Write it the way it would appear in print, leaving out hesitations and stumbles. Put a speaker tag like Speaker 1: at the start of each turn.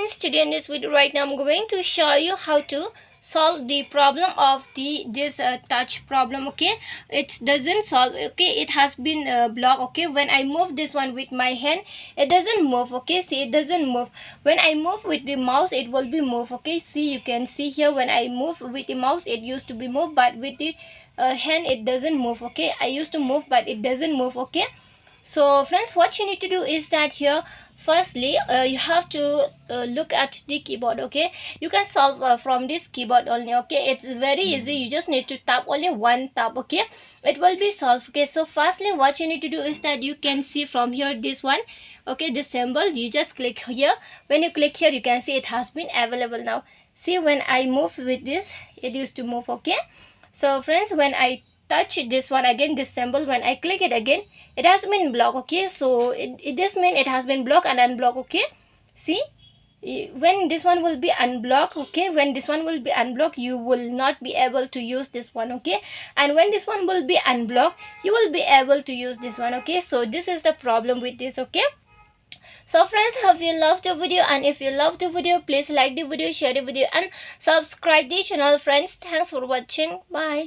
Speaker 1: friends, today in this video right now I'm going to show you how to solve the problem of this touch problem. Okay, it doesn't solve. Okay, it has been blocked. Okay, when I move this one with my hand, it doesn't move. Okay, see, it doesn't move. When I move with the mouse, it will be move. Okay, see, you can see here when I move with the mouse, it used to be moved, but with the hand it doesn't move. Okay, I used to move but it doesn't move. Okay, so friends, what you need to do is that here firstly you have to look at the keyboard. Okay, you can solve from this keyboard only. Okay, it's very easy. You just need to tap only one tap. Okay, it will be solved. Okay, so firstly what you need to do is that you can see from here this one. Okay, this symbol, you just click here. When you click here, you can see it has been available now. See, when I move with this, it used to move. Okay, so friends, when I touch this one again, this symbol, when I click it again, it has been blocked. Okay, so it does mean it has been blocked and unblocked. Okay, see, when this one will be unblocked. Okay, when this one will be unblocked, you will not be able to use this one. Okay, and when this one will be unblocked, you will be able to use this one. Okay, so this is the problem with this. Okay, so friends, hope you loved the video, and if you loved the video, please like the video, share the video, and subscribe the channel. Friends, thanks for watching. Bye.